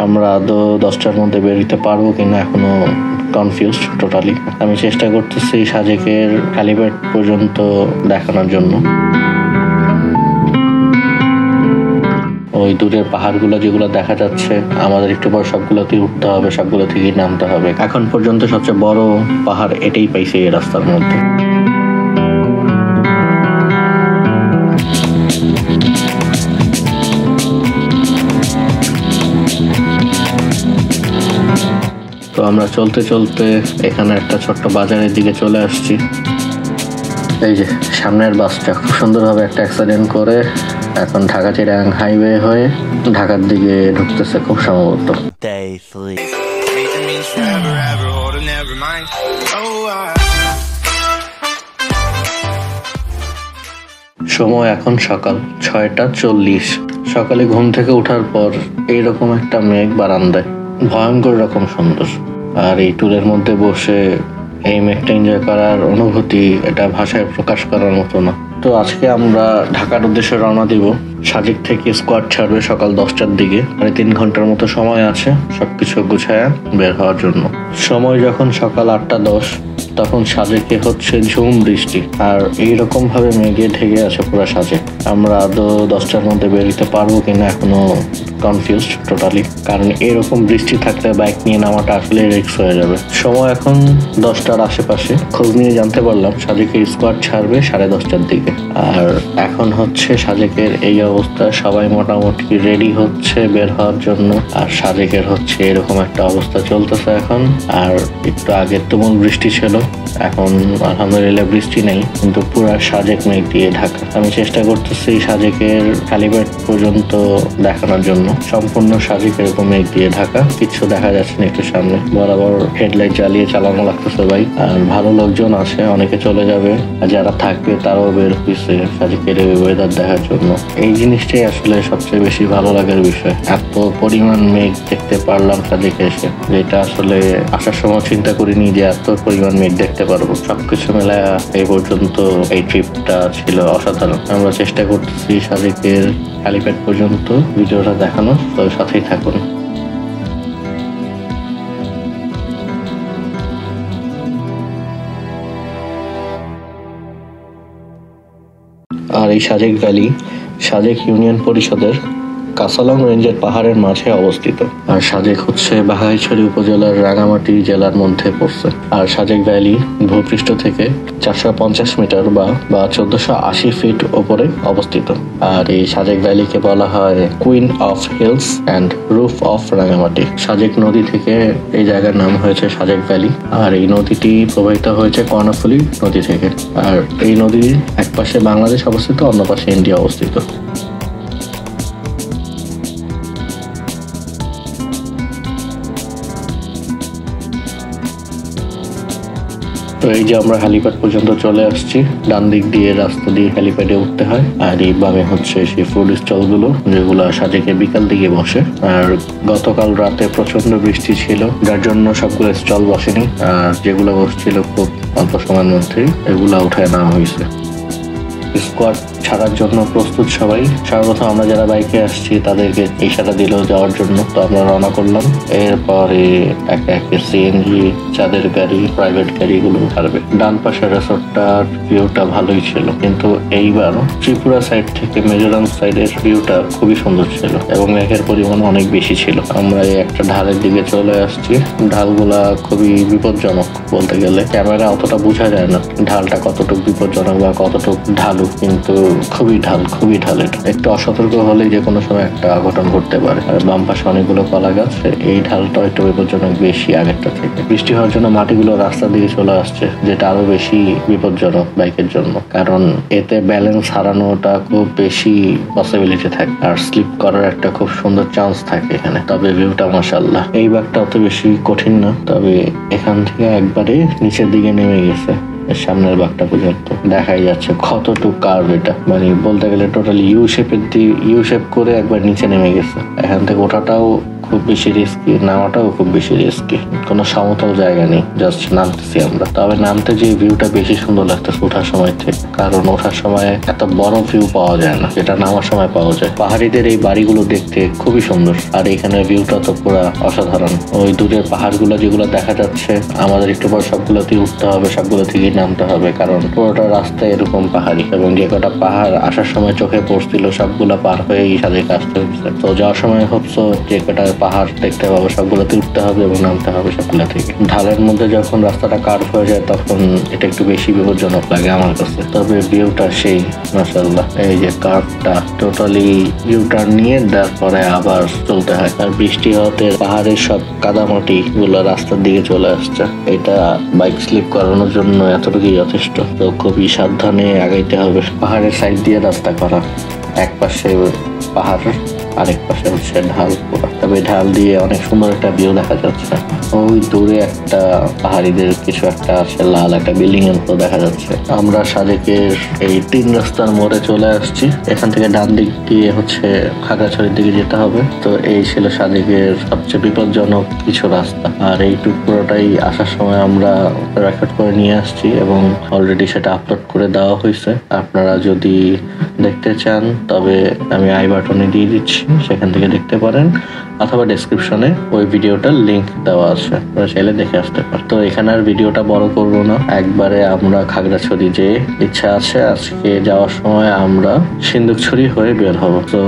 আমরা আদৌ 10টার মধ্যে বেরোতে পারবো কিনা এখনো কনফিউজড টোটালি। আমি চেষ্টা করতেছি সাজেকের কালীবাট পর্যন্ত দেখানোর জন্য। ওই দূরের পাহাড়গুলো যেগুলো দেখা যাচ্ছে আমাদের একটু পর সবগুলোতেই উঠতে হবে, সবগুলো থেকেই নামতে হবে। এখন পর্যন্ত সবচেয়ে বড় পাহাড় এটাই পাইছে এই রাস্তার মধ্যে। তো আমরা চলতে চলতে এখানে একটা ছোট্ট বাজারের দিকে চলে আসছি। এই যে সামনের বাসটা খুব সুন্দরভাবে একটা অ্যাক্সিডেন্ট করে এখন ঢাকা চিটাগাং হাইওয়ে হয়ে ঢাকার দিকে ঢুকতেছে খুব সম্ভবত। সময় এখন সকাল 6:40। সকালে ঘুম থেকে ওঠার পর এইরকম একটা মেঘ বারান্দায়, ভয়ঙ্কর রকম সুন্দর। আর এই ট্যুরের মধ্যে বসে এই মেঘটা এনজয় করার অনুভূতি এটা ভাষায় প্রকাশ করার মতো না। তো আজকে আমরা ঢাকার উদ্দেশ্যে রওনা দিব। সাজেক থেকে স্কোয়াড ছাড়বে সকাল 10টার দিকে। 3.5 ঘন্টার মতো সময় আছে সবকিছু গুছায় বের হওয়ার জন্য। সময় যখন সকাল 8:10 তখন সাজেকে হচ্ছে ঝুম বৃষ্টি, আর এইরকম ভাবে মেঘে ঢেকে আছে পুরো সাজেক। আমরা আদৌ 10টার মধ্যে বেরোতে পারবো কিনা এখনো কনফিউজড টোটালি, কারণ এরকম বৃষ্টি থাকলে বাইক নিয়ে নামাটা আসলে রিস্ক হয়ে যাবে। সময় এখন 10টার আশেপাশে। খোঁজ নিয়ে জানতে পারলাম সাজেকের স্কোয়াড ছাড়বে 10:30টার দিকে। আর এখন হচ্ছে সাজেকের এই অবস্থা, সবাই মোটামুটি রেডি হচ্ছে বের হওয়ার জন্য। আর সাজেকের হচ্ছে এরকম একটা অবস্থা চলতেছে এখন। আর একটু আগে তুমুল বৃষ্টি ছিল, এখন আলহামদুলিল্লাহ বৃষ্টি নেই, কিন্তু পুরা সাজেক মেঘ দিয়ে ঢাকা। আমি চেষ্টা করতেছি সাজেকের কালীবাট পর্যন্ত দেখানোর জন্য। সম্পূর্ণ সাজেক এরকম মেঘ দিয়ে ঢাকা, কিছু দেখা যাচ্ছে না। একটু সামনে বরাবর হেডলাইট জ্বালিয়ে চালানো লাগতেছে ভাই। আর ভালো লোকজন আছে, অনেকে চলে যাবে, আর যারা থাকবে তারাও বের হয়েছে সাজেকের ওয়েদার দেখার জন্য। এই জিনিসটাই আসলে সবচেয়ে বেশি ভালো লাগার বিষয়। এত পরিমাণ মেঘ দেখতে পারলাম সাজেকে এসে, যেটা আসলে আসার সময় চিন্তা করিনি যে এত পরিমাণ মেঘ দেখতে পারবো। সবকিছু মেলায় এই পর্যন্ত এই ট্রিপটা ছিল অসাধারণ। আমরা চেষ্টা করতেছি সাজেকের কালীবাট পর্যন্ত ভিডিওটা দেখানো, তো সাথেই থাকুন। আর এই সাজেক ভ্যালি সাজেক ইউনিয়ন পরিষদের কাসালং রেঞ্জের পাহাড়ের মাঝে অবস্থিত। আর সাজেক হচ্ছে বাঘাইছড়ি উপজেলার রাঙামাটি জেলার মধ্যে পড়ছে। আর সাজেক ভ্যালি ভূপৃষ্ঠ থেকে 450 মিটার বা 1480 ফিট উপরে অবস্থিত। আর এই সাজেক ভ্যালিকে বলা হয় queen of hills and roof of Rangamati. Sajek নদী থেকে এই জায়গার নাম হয়েছে সাজেক ভ্যালি। আর এই নদীটি প্রবাহিত হয়েছে কর্ণফুলী নদী থেকে। আর এই নদীর এক পাশে বাংলাদেশ অবস্থিত, অন্য পাশে ইন্ডিয়া অবস্থিত। তো এই যে আমরা হেলিপ্যাড পর্যন্ত চলে আসছি। ডান দিক দিয়ে রাস্তা দিয়ে হেলিপ্যাডে উঠতে হয়। আর এই বামে হচ্ছে সেই ফুড স্টলগুলো যেগুলো সাজেকে বিকাল দিকে বসে। আর গতকাল রাতে প্রচন্ড বৃষ্টি ছিল, যার জন্য সবগুলো স্টল বসেনি। আর যেগুলো বসছিল খুব অল্প সময়ের মধ্যেই এগুলা উঠায় নেওয়া হয়েছে। স্কোয়াড ছাড়ার জন্য প্রস্তুত সবাই। সর্বপ্রথম আমরা যারা বাইকে আসছি তাদেরকে ইশারা দিল যাওয়ার জন্য, তো আমরা রওনা করলাম। এরপরে একে একে সিএনজি, চাঁদের গাড়ি, প্রাইভেট গাড়িগুলো ছাড়বে। ডান পাশের রিসোর্টটার ভিউটা ভালোই ছিল, কিন্তু এইবার ত্রিপুরা সাইড থেকে মিজোরাম সাইডের ভিউটা খুবই সুন্দর ছিল এবং মেঘের পরিমাণ অনেক বেশি ছিল। আমরা এই একটা ঢালের দিকে চলে আসছি। ঢালগুলা খুবই বিপজ্জনক বলতে গেলে, ক্যামেরা অতটা বোঝা যায় না ঢালটা কতটুকু বিপজ্জনক বা কতটুকু ঢালু, কিন্তু খুবই ঢাল এটা। একটু অসতর্ক হলে যে কোনো সময় একটা অঘটন ঘটতে পারে। আর বাম পাশে অনেকগুলো কলা গাছ, এই ঢালটা একটু বিপজ্জনক বেশি আগেরটা থেকে। বৃষ্টি হওয়ার জন্য মাটিগুলো রাস্তা দিয়ে চলে আসছে, যেটা আরো বেশি বিপজ্জনক বাইকের জন্য, কারণ এতে ব্যালেন্স হারানোটা খুব বেশি পসিবিলিটি থাকে আর স্লিপ করার একটা খুব সুন্দর চান্স থাকে এখানে। তবে ভিউটা মাশাআল্লাহ। এই ব্যাগটা অত বেশি কঠিন না, তবে এখান থেকে একবারে নিচের দিকে নেমে গেছে। সামনের বাঘটা পর্যন্ত দেখাই যাচ্ছে কতটুকু কার্ভ এটা, মানে বলতে গেলে টোটালি ইউ শেপ করে একবার নিচে নেমে গেছে। এখান থেকে ওঠাটাও খুব বেশি রিস্কি, নামাটাও খুব বেশি রিস্কি। কোনো সমতল জায়গা নেই, জাস্ট নামতেছি আমরা। তবে নামতে যে ভিউটা বেশি সুন্দর লাগতেছে ওঠার সময় থেকে, কারণ ওঠার সময় এত বড় ভিউ পাওয়া যায় না যেটা নামার সময় পাওয়া যায়। পাহাড়িদের এই বাড়িগুলো দেখতে খুবই সুন্দর, আর এখানে ভিউটা তো পুরো অসাধারণ। ওই দূরের পাহাড়গুলো যেগুলো দেখা যাচ্ছে, আমাদের একটু পর সবগুলোতেই উঠতে হবে, সবগুলো থেকেই নামতে হবে, কারণ পুরোটা রাস্তা এরকম পাহাড়ি। এবং যে কটা পাহাড় আসার সময় চোখে পড়ছিল সবগুলো পার হয়েই সাজেকে আসতে হচ্ছে। তো যাওয়ার সময় ভাবছো যে কটা পাহাড় দেখতে পাবো সবগুলোতে উঠতে হবে এবং নামতে হবে সবগুলো থেকে। ঢালের মধ্যে যখন রাস্তাটা কার্ভ হয়ে যায় তখন এটা একটু বেশি বিপজ্জনক লাগে আমার কাছে। তবে ভিউটা সেই মাশাআল্লাহ। এই যে কার্ভটা টোটালি ইউটার্ন নিয়ে তারপরে আবার চলতে হয়, আর বৃষ্টি হতে পাহাড়ের সব কাদামাটি গুলো রাস্তার দিকে চলে আসছে। এটা বাইক স্লিপ করানোর জন্য এতটুকুই যথেষ্ট। তো খুবই সাবধানে আগাইতে হবে। পাহাড়ের সাইড দিয়ে রাস্তা করা, এক পাশে পাহাড় আরেক পাশে হচ্ছে ঢাল পুরো। তবে ঢাল দিয়ে অনেক সুন্দর একটা ভিউ দেখা যাচ্ছে। ওই দূরে একটা পাহাড়িদের কিছু একটা আছে, লাল একটা বিল্ডিং এর মতো দেখা যাচ্ছে। আমরা সাজেকের এই 3 রাস্তার মোড়ে চলে আসছি। এখান থেকে ডান দিক দিয়ে হচ্ছে খাগড়াছড়ির দিকে যেতে হবে। তো এই ছিল সাজেকের সবচেয়ে বিপজ্জনক কিছু রাস্তা। আর এইটুকু পুরোটাই আসার সময় আমরা রেকর্ড করে নিয়ে আসছি এবং অলরেডি সেটা আপলোড করে দেওয়া হয়েছে। আপনারা যদি দেখতে চান তবে আমি আই বাটনে দিয়ে দিচ্ছি, সেখান থেকে দেখতে পারেন, অথবা ডেসক্রিপশনে ওই ভিডিওটার লিংক দেওয়া আছে, আপনারা চাইলে দেখে আসতে পারেন। তো এখানে আর ভিডিওটা বড় করব না, একবারে আমরা খাগড়াছড়ি যে ইচ্ছা আছে আজকে যাওয়ার সময় আমরা সিন্দুকছড়ি হয়ে বের হব। তো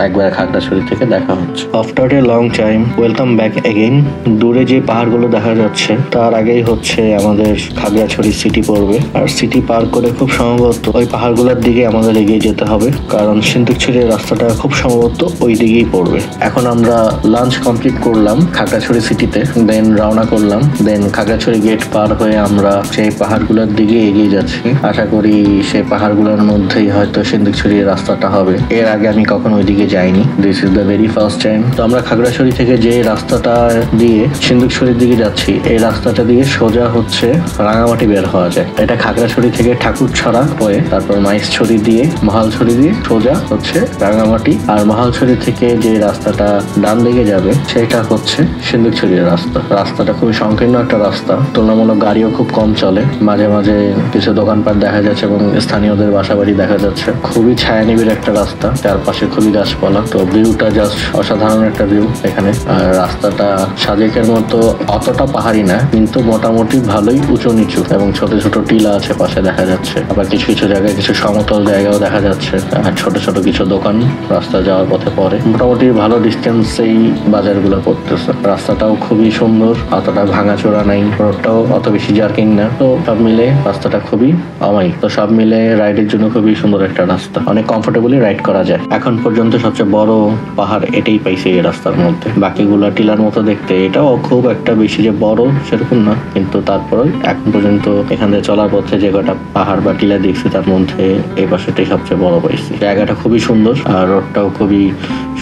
একবারে খাগড়াছড়ি থেকে দেখা হচ্ছে। After a long time welcome back again. দূরে যে পাহাড়গুলো দেখা যাচ্ছে তার আগেই হচ্ছে আমাদের খাগড়াছড়ি সিটি পড়বে, আর সিটি পার করে খুব সম্ভবত ওই পাহাড়গুলোর দিকে আমাদের এগিয়ে যেতে হবে, কারণ সিন্দুকছড়ির রাস্তাটা খুব সম্ভবত ওই দিকেই পড়বে। এখন আমরা লাঞ্চ কমপ্লিট করলাম খাগড়াছড়ি সিটিতে, দেন রওনা করলাম। দেন খাগড়াছড়ি গেট পার হয়ে আমরা সেই পাহাড়গুলোর দিকে এগিয়ে যাচ্ছি। আশা করি সেই পাহাড়গুলোর মধ্যেই হয়তো সিন্দুকছড়ির রাস্তাটা হবে। এর আগে আমি কখনো ওইদিকে যাইনি, this is the very first time. তো আমরা খাগড়াছড়ি থেকে যে রাস্তাটা দিয়ে সিন্দুকছড়ির দিকে যাচ্ছি, এই রাস্তাটা দিয়ে সোজা হচ্ছে রাঙামাটি বের হওয়া যায়। এটা খাগড়াছড়ি থেকে ঠাকুরছড়া হয়ে তারপর মাইসছড়ি দিয়ে মহালছড়ি দিয়ে সোজা হচ্ছে রাঙামাটি। আর মহালছড়ি থেকে যে রাস্তাটা ডান দিকে যাবে সেটা হচ্ছে সিন্দুকছড়ির রাস্তা। রাস্তাটা খুবই সংকীর্ণ একটা রাস্তা, তুলনামূলক গাড়িও খুব কম চলে, মাঝে মাঝে কিছু দোকানপাট দেখা যাচ্ছে এবং স্থানীয়দের বাসাবাড়ি দেখা যাচ্ছে। খুবই ছায়ানিবিড় একটা রাস্তা, চারপাশে খুবই গাছপালা। তো ভিউটা জাস্ট অসাধারণ একটা ভিউ এখানে। আর রাস্তাটা সাজেকের মতো অতটা পাহাড়ি না, কিন্তু মোটামুটি ভালোই উঁচু নিচু এবং ছোট ছোট টিলা আছে পাশে দেখা যাচ্ছে। আবার কিছু কিছু জায়গায় কিছু সমতল জায়গাও দেখা যাচ্ছে, আর ছোট ছোট কিছু দোকান রাস্তা যাওয়ার পথে পড়ে। মোটামুটি ভালো ডিস্টেন্সেই বাজারগুলো পড়তেছে। রাস্তাটাও খুবই সুন্দর, অতটা ভাঙাচোরা নাই, রোডটাও অত বেশি জার্কিং না। তো সব মিলে রাস্তাটা খুবই অমায়িক। তো সব মিলে রাইডের জন্য খুবই সুন্দর একটা রাস্তা, অনেক কমফোর্টেবলি রাইড করা যায়। এখন পর্যন্ত সবচেয়ে বড় পাহাড় এটাই পাইছে এই রাস্তার মধ্যে। বাকিগুলো টিলার মতো দেখতে, এটাও খুব একটা বেশি যে বড় সেরকম না, কিন্তু তারপরে এখন পর্যন্ত এখান থেকে চলার পথে যে কটা পাহাড় বা টিলা দেখছি তার মধ্যে এই পাশেটাই সবচেয়ে বড় পাইছি। জায়গাটা খুবই সুন্দর, আর রোডটাও খুবই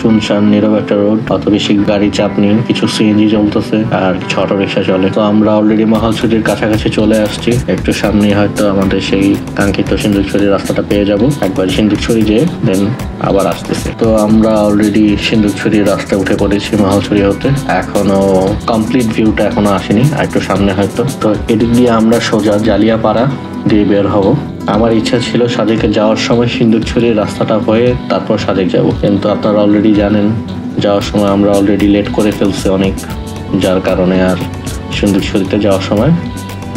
শুনশান নীরব একটা রোড, অত বেশি গাড়ি চাপ নেই। কিছু সিএনজি চলতেছে আর কিছু অটো রিক্সা চলে। তো আমরা অলরেডি মহালছড়ির কাছাকাছি চলে আসছি। একটু সামনেই হয়তো আমাদের সেই কাঙ্ক্ষিত সিন্দুকছড়ির রাস্তাটা পেয়ে যাব। একবার সিন্দুকছড়ি যেয়ে দেন আবার আসতেছে। তো আমরা অলরেডি সিন্দুকছড়ির রাস্তায় উঠে পড়েছি মহালছড়ি হতে। এখনো কমপ্লিট ভিউটা এখনো আসেনি, আর একটু সামনে হয়তো। তো এদিক দিয়ে আমরা সোজা জালিয়াপাড়া দিয়ে বের হব। আমার ইচ্ছা ছিল সাজেকে যাওয়ার সময় সিন্দুকছড়ির রাস্তাটা হয়ে তারপর সাজেক যাব, কিন্তু আপনারা অলরেডি জানেন যাওয়ার সময় আমরা অলরেডি লেট করে ফেলছি অনেক, যার কারণে আর সিন্দুকছড়িতে যাওয়ার সময়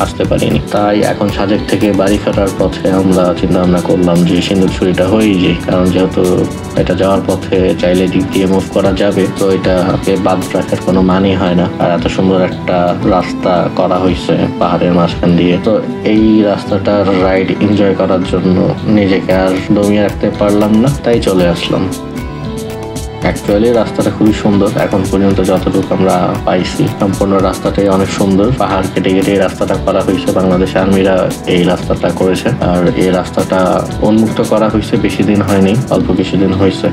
আসতে পারিনি। তাই এখন সাজেক থেকে বাড়ি ফেরার পথে আমরা চিন্তা ভাবনা করলাম যে সিন্দুকছড়িটা হয়েই যায়, কারণ যেহেতু এটা যাওয়ার পথে চাইলে দিক দিয়ে মুভ করা যাবে, তো এটাকে বাদ রাখার কোনো মানেই হয় না। আর এত সুন্দর একটা রাস্তা করা হয়েছে পাহাড়ের মাঝখান দিয়ে, তো এই রাস্তাটার রাইড এনজয় করার জন্য নিজেকে আর দমিয়ে রাখতে পারলাম না, তাই চলে আসলাম। অ্যাকচুয়ালি রাস্তাটা খুবই সুন্দর, এখন পর্যন্ত যতটুকু আমরা পাইছি সম্পূর্ণ রাস্তাটাই অনেক সুন্দর। পাহাড় কেটে কেটে এই রাস্তাটা করা হয়েছে, বাংলাদেশ আর্মিরা এই রাস্তাটা করেছে। আর এই রাস্তাটা উন্মুক্ত করা হয়েছে বেশি দিন হয়নি, অল্প কিছু দিন হয়েছে।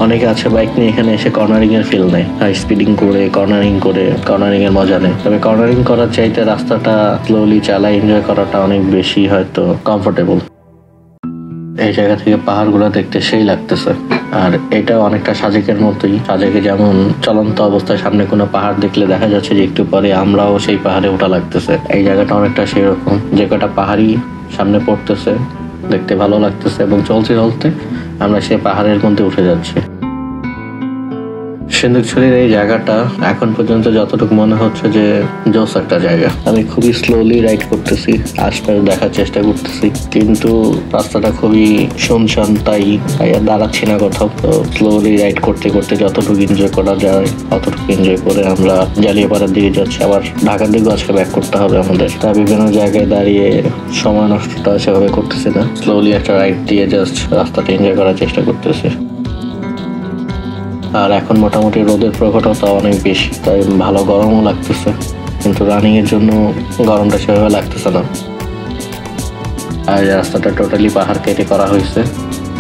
অনেকে আছে বাইক নিয়ে এখানে এসে কর্নারিং এর ফিল নেয়, হাই স্পিডিং করে কর্নারিং এর মজা নেয়। তবে কর্নারিং করার চাইতে রাস্তাটা স্লোলি চালায় এনজয় করাটা অনেক বেশি হয়তো কমফোর্টেবল। এই জায়গা থেকে পাহাড়গুলো দেখতে সেই লাগতেছে। আর এটা অনেকটা সাজেকের মতোই। সাজেকে যেমন চলন্ত অবস্থায় সামনে কোনো পাহাড় দেখলে দেখা যাচ্ছে যে একটু পরে আমরাও সেই পাহাড়ে ওঠা লাগতেছে, এই জায়গাটা অনেকটা সেই রকম। যে কটা পাহাড়ি সামনে পড়তেছে দেখতে ভালো লাগতেছে এবং চলতে চলতে আমরা সেই পাহাড়ের মধ্যে উঠে যাচ্ছি। সিন্দুকছড়ির এই জায়গাটা এখন পর্যন্ত যতটুকু মনে হচ্ছে যে জোস একটা জায়গা। আমি খুবই স্লোলি রাইড করতেছি, আশপাশ দেখার চেষ্টা করতেছি, কিন্তু রাস্তাটা খুবই শুনশান, তাই আর দাঁড়াচ্ছি না কোথাও। তো স্লোলি রাইড করতে করতে যতটুকু এনজয় করা যায় অতটুকু এনজয় করে আমরা জালিয়াপাড়ার দিকে যাচ্ছি। আবার ঢাকার দিকে আজকে ব্যাক করতে হবে আমাদের। তা বিভিন্ন জায়গায় দাঁড়িয়ে সময় নষ্টটা সেভাবে করতেছি না, স্লোলি একটা রাইড দিয়ে জাস্ট রাস্তাটা এনজয় করার চেষ্টা করতেছি। আর এখন মোটামুটি রোদের প্রখরতা অনেক বেশি, তাই ভালো গরমও লাগতেছে, কিন্তু রানিং এর জন্য গরমটা সেভাবে লাগতেছে না। আর রাস্তাটা টোটালি পাহাড় কেটে করা হয়েছে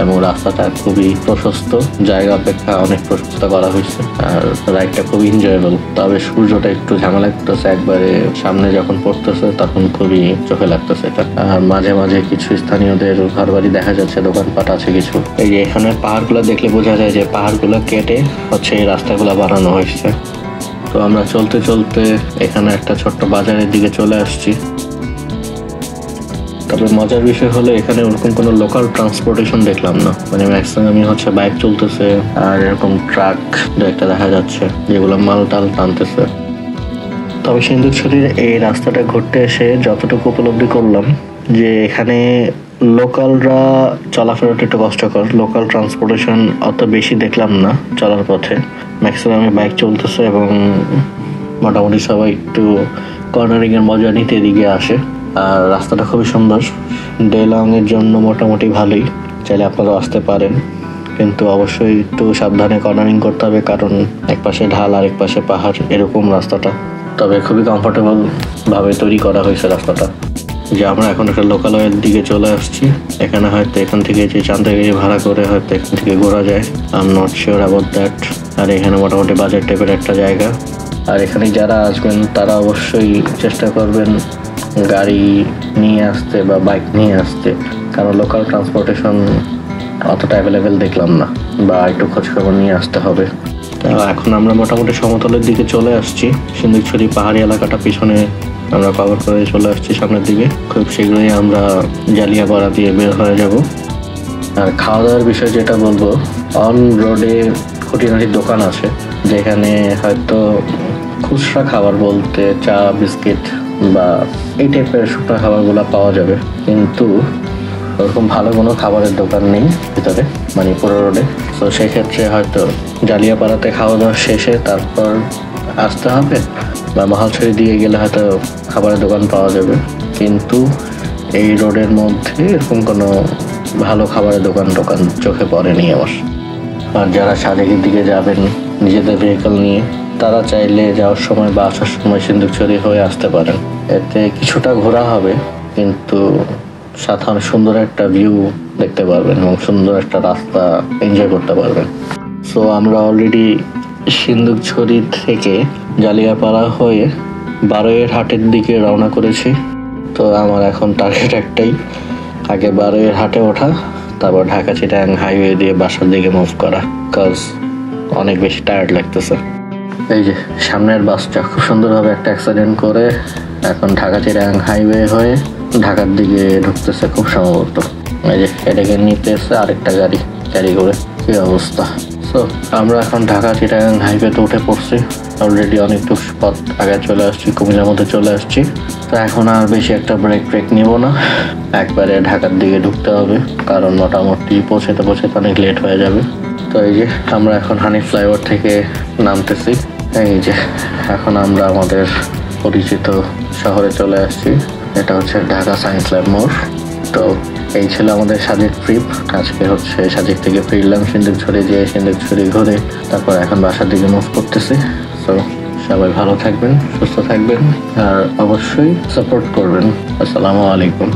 এবং রাস্তাটা খুবই প্রশস্ত, জায়গা অপেক্ষা অনেক প্রশস্ত করা হয়েছে। আর রাইডটা খুবই এনজয়েবল। তবে সূর্যটা একটু ঝামেলা করতেছে, একবারে সামনে যখন পড়তেছে তখন খুবই চোখে লাগতেছে এটা। আর মাঝে মাঝে কিছু স্থানীয়দের ঘর বাড়ি দেখা যাচ্ছে, দোকানপাট আছে কিছু। এই যে এখানে পাহাড়গুলো দেখলে বোঝা যায় যে পাহাড়গুলো কেটে হচ্ছে এই রাস্তাগুলো বানানো হয়েছে। তো আমরা চলতে চলতে এখানে একটা ছোট্ট বাজারের দিকে চলে আসছি। তবে মজার বিষয় হলো এখানে ওরকম কোনো লোকাল ট্রান্সপোর্টেশন দেখলাম না, মানে ম্যাক্সিমামই হচ্ছে বাইক চলতেছে আর এরকম ট্রাক একটা দেখা যাচ্ছে যেগুলো মাল টাল টানতেছে। তবে সিন্দুকছড়ির এই রাস্তাটা ঘুরতে এসে যতটুকু উপলব্ধি করলাম যে এখানে লোকালরা চলাফেরাটা একটু কষ্টকর। লোকাল ট্রান্সপোর্টেশন অত বেশি দেখলাম না চলার পথে, ম্যাক্সিমামে বাইক চলতেছে এবং মোটামুটি সবাই একটু কর্নারিং এর মজা নিতে এদিকে আসে। আর রাস্তাটা খুবই সুন্দর, ডে লং এর জন্য মোটামুটি ভালোই, চাইলে আপনারাও আসতে পারেন, কিন্তু অবশ্যই একটু সাবধানে কর্নারিং করতে হবে, কারণ এক পাশে ঢাল আর এক পাশে পাহাড় এরকম রাস্তাটা। তবে খুবই কমফোর্টেবল ভাবে তৈরি করা হয়েছে রাস্তাটা। যে আমরা এখন একটা লোকালয়ের দিকে চলে আসছি, এখানে হয়তো এখান থেকে যে চান্দাগিরি ভাড়া করে হয়তো এখান থেকে ঘোরা যায়, I am not sure about that. আর এখানে মোটামুটি বাজার টাইপের একটা জায়গা। আর এখানে যারা আসবেন তারা অবশ্যই চেষ্টা করবেন গাড়ি নিয়ে আসতে বা বাইক নিয়ে আসতে, কারণ লোকাল ট্রান্সপোর্টেশন অতটা অ্যাভেলেবেল দেখলাম না, বা একটু খোঁজখবর নিয়ে আসতে হবে। এখন আমরা মোটামুটি সমতলের দিকে চলে আসছি। সিন্দুকছড়ি পাহাড়ি এলাকাটা পিছনে আমরা কভার করে চলে আসছি সামনের দিকে। খুব শীঘ্রই আমরা জালিয়াপাড়া দিয়ে বের হয়ে যাব। আর খাওয়া দাওয়ার বিষয় যেটা বলবো, অন রোডে খুঁটিনাটি দোকান আছে যেখানে হয়তো খুচরা খাবার বলতে চা বিস্কিট বা এই টাইপের শুকনো খাবারগুলো পাওয়া যাবে, কিন্তু ওরকম ভালো কোনো খাবারের দোকান নেই ভিতরে, মানে পুরো রোডে। তো সেক্ষেত্রে হয়তো জালিয়াপাড়াতে খাওয়া দাওয়া শেষে তারপর আসতে হবে, বা মহালছড়ি দিয়ে গেলে হয়তো খাবারের দোকান পাওয়া যাবে, কিন্তু এই রোডের মধ্যে এরকম কোনো ভালো খাবারের দোকান চোখে পড়েনি আমার। আর যারা সাজেকের দিকে যাবেন নিজেদের ভেহিকল নিয়ে, তারা চাইলে যাওয়ার সময় বা আসার সময় সিন্দুকছড়ি হয়ে আসতে পারেন। এতে কিছুটা ঘোরা হবে, কিন্তু সাথে অনেক সুন্দর একটা ভিউ দেখতে পারবেন এবং সুন্দর একটা রাস্তা এনজয় করতে পারবেন। সো আমরা অলরেডি সিন্দুকছড়ি থেকে জালিয়াপাড়া হয়ে বারোয়ের হাটের দিকে রওনা করেছি। তো আমার এখন টার্গেট একটাই, আগে বারোয়ের হাটে ওঠা, তারপর ঢাকা চিটাগাং হাইওয়ে দিয়ে বাসার দিকে মুভ করা, কজ অনেক বেশি টায়ার্ড লাগতেছে। এই যে সামনের বাসটা খুব সুন্দরভাবে একটা অ্যাক্সিডেন্ট করে এখন ঢাকা চিটাগাং হাইওয়ে হয়ে ঢাকার দিকে ঢুকতেছে খুব সম্ভবত। এই যে এটাকে নিতে এসে আরেকটা গাড়ি ক্যারি করে, কি অবস্থা। সো আমরা এখন ঢাকা চিটাগাং হাইওয়েতে উঠে পড়ছি, অলরেডি অনেকটু পথ আগে চলে আসছি, কুমিল্লার মধ্যে চলে আসছি। তো এখন আর বেশি একটা ব্রেক নিব না, একবারে ঢাকার দিকে ঢুকতে হবে, কারণ মোটামুটি পৌঁছাতে অনেক লেট হয়ে যাবে। তো এই যে আমরা এখন হানি ফ্লাইওভার থেকে নামতেছি। এই যে এখন আমরা আমাদের পরিচিত শহরে চলে আসছি, এটা হচ্ছে ঢাকা সায়েন্স ল্যাব মোড়। তো এই ছিল আমাদের সাজেক ট্রিপ। আজকে হচ্ছে সাজেক থেকে ফিরলাম সিন্দুকছড়ি, যেয়ে সিন্দুকছড়ি ঘুরে তারপর এখন বাসার দিকে মুভ করতেছি। তো সবাই ভালো থাকবেন, সুস্থ থাকবেন, আর অবশ্যই সাপোর্ট করবেন। আসসালামু আলাইকুম।